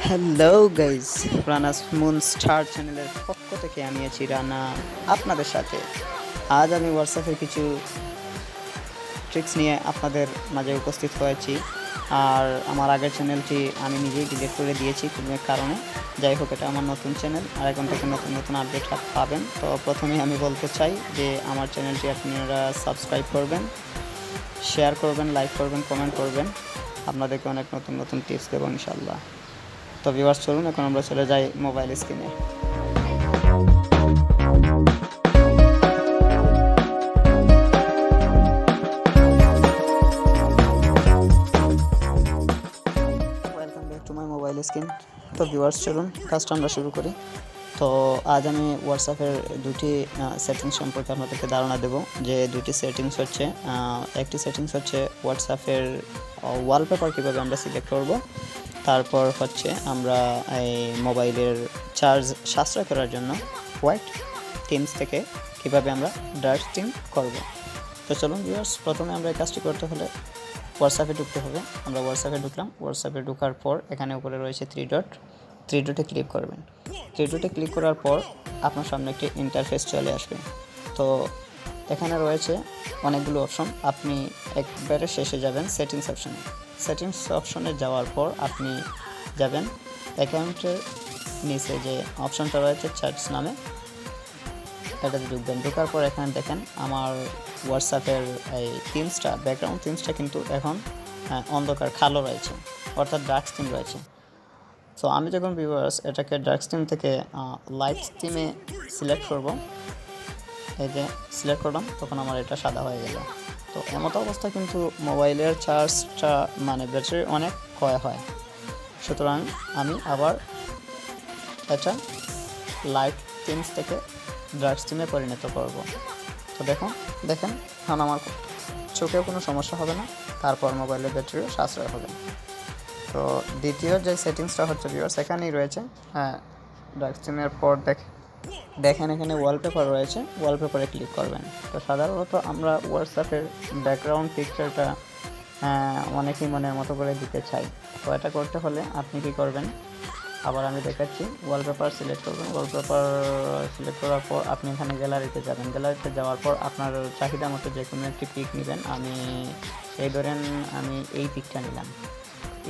Hello guys, Ranas moon star চ্যানেলের পক্ষ থেকে আমি আছি রানা আপনাদের সাথে। আজ আমি হোয়াটসঅ্যাপের কিছু ট্রিক্স নিয়ে আপনাদের মাঝে উপস্থিত হয়েছি। আর আমার আগের চ্যানেলটি আমি নিজেই ডিলিট করে দিয়েছি কোনো এক কারণে। যাই হোক, এটা আমার নতুন চ্যানেল, আর এখন থেকে নতুন নতুন আপডেট পাবেন। তো প্রথমেই আমি বলতে চাই যে আমার চ্যানেলটি আপনারা সাবস্ক্রাইব করবেন, শেয়ার করবেন, লাইক করবেন, কমেন্ট করবেন। আপনাদেরকে অনেক নতুন নতুন টিপস দেবো ইনশাল্লাহ। তো ভিউয়ার্স, চলুন এখন আমরা চলে যাই মোবাইল স্ক্রিনে। Welcome back to my mobile screen. তো ভিউয়ার্স, চলুন কাজটা আমরা শুরু করি। তো আজ আমি হোয়াটসঅ্যাপের দুটি সেটিংস সম্পর্কে আপনাদেরকে ধারণা দেব। যে দুটি সেটিংস হচ্ছে, একটি সেটিংস হচ্ছে হোয়াটসঅ্যাপের ওয়ালপেপার কীভাবে আমরা সিলেক্ট করব, তারপর হচ্ছে আমরা এই মোবাইলের চার্জ সাশ্রয় করার জন্য হোয়াইট থিমস থেকে কীভাবে আমরা ডার্ক থিম করব। তো চলুন ভিউয়ার্স, প্রথমে আমরা এই কাজটি করতে হলে হোয়াটসঅ্যাপে ঢুকতে হবে। আমরা হোয়াটসঅ্যাপে ঢুকলাম। হোয়াটসঅ্যাপে ঢোকার পর এখানে উপরে রয়েছে থ্রি ডটে ক্লিক করবেন। থ্রি ডটে ক্লিক করার পর আপনার সামনে একটি ইন্টারফেস চলে আসবে। তো এখানে রয়েছে অনেকগুলো অপশন। আপনি একবারে শেষে যাবেন সেটিংস অপশনে। সেটিংস অপশনে যাওয়ার পর আপনি যাবেন অ্যাকাউন্টের নিচে যে অপশনটা রয়েছে চার্জ নামে, এটাতে ঢুকবেন। ঢোকার পর এখানে দেখেন আমার হোয়াটসঅ্যাপের এই থিমসটা, ব্যাকগ্রাউন্ড থিমসটা কিন্তু এখন অন্ধকার কালো রয়েছে, অর্থাৎ ডার্ক থিম রয়েছে। তো আমি যখন ভিউয়ার্স এটাকে ডার্ক থিম থেকে লাইট থিমে সিলেক্ট করব, এই যে সিলেক্ট করলাম, তখন আমার এটা সাদা হয়ে গেল। তো এমতো অবস্থা কিন্তু মোবাইলের চার্জটা মানে ব্যাটারি অনেক ক্ষয় হয়। সুতরাং আমি আবার এটা লাইট থিমস থেকে ডার্ক থিমে পরিণত করব। তো দেখেন এখন আমার চোখেও কোনো সমস্যা হবে না, তারপর মোবাইলের ব্যাটারিও সাশ্রয় হবে। তো দ্বিতীয় যে সেটিংসটা হচ্ছে ভিউয়ার্স, এখানেই রয়েছে। ডার্ক থিমের পর দেখেন এখানে ওয়ালপেপার রয়েছে, ওয়ালপেপারে ক্লিক করবেন। তো সাধারণত আমরা হোয়াটসঅ্যাপের ব্যাকগ্রাউন্ড পিকচারটা অনেকেই মনের মতো করে দিতে চাই। তো এটা করতে হলে আপনি কি করবেন, আবার আমি দেখাচ্ছি। ওয়ালপেপার সিলেক্ট করবেন। ওয়ালপেপার সিলেক্ট করার পর আপনি এখানে গ্যালারিতে যাবেন। গ্যালারিতে যাওয়ার পর আপনার চাহিদা মতো যে কোনো একটি পিক নেবেন। আমি এই ধরেন আমি এই পিকটা নিলাম।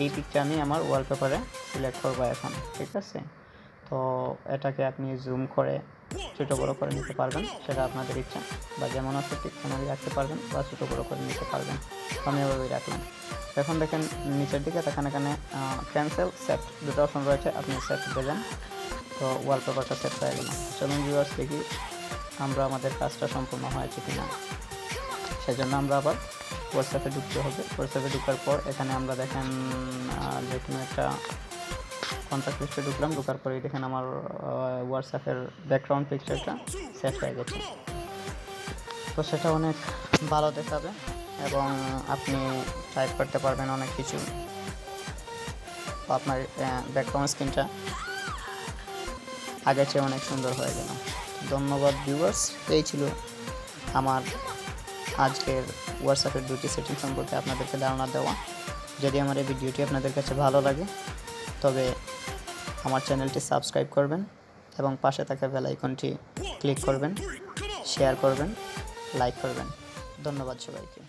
এই পিকটা আমি আমার ওয়ালপেপারে সিলেক্ট করবো এখন, ঠিক আছে। তো এটাকে আপনি জুম করে ছোটো বড়ো করে নিতে পারবেন, সেটা আপনাদের ইচ্ছা, বা যেমন আছে ঠিক তেমনই রাখতে পারবেন, বা ছোটো বড়ো করে নিতে পারবেন। আমি এভাবেই রাখলাম। এখন দেখেন নিচের দিকে দেখেন এখানে ক্যান্সেল সেট দুটো অপশন রয়েছে, আপনি সেট দেবেন। তো ওয়ালপেপারটা সেট হয়ে গেল। চলুন ভিউয়ার্স দেখি আমরা আমাদের কাজটা সম্পূর্ণ হয়েছে কিনা। সেজন্য আমরা আবার হোয়াটসঅ্যাপে ঢুকতে হবে। হোয়াটসঅ্যাপে ঢোকার পর এখানে আমরা দেখেন যে কোনো একটা কন্ট্যাক্ট লিস্টে ঢুকলাম। ঢোকার পরেই দেখেন আমার হোয়াটসঅ্যাপের ব্যাকগ্রাউন্ড পিকচারটা সেট হয়ে গেছে। তো সেটা অনেক ভালো দেখাবে এবং আপনি টাইপ করতে পারবেন অনেক কিছু। আপনার ব্যাকগ্রাউন্ড স্ক্রিনটা আগের চেয়ে অনেক সুন্দর হয়ে গেল। ধন্যবাদ ভিউয়ার্স, এই ছিল আমার আজকের হোয়াটসঅ্যাপের দুটি সেটিং সম্পর্কে আপনাদেরকে ধারণা দেওয়া। যদি আমার এই ভিডিওটি আপনাদের কাছে ভালো লাগে তবে আমার চ্যানেলটি সাবস্ক্রাইব করবেন এবং পাশে থাকা বেল আইকনটি ক্লিক করবেন, শেয়ার করবেন, লাইক করবেন। ধন্যবাদ সবাইকে।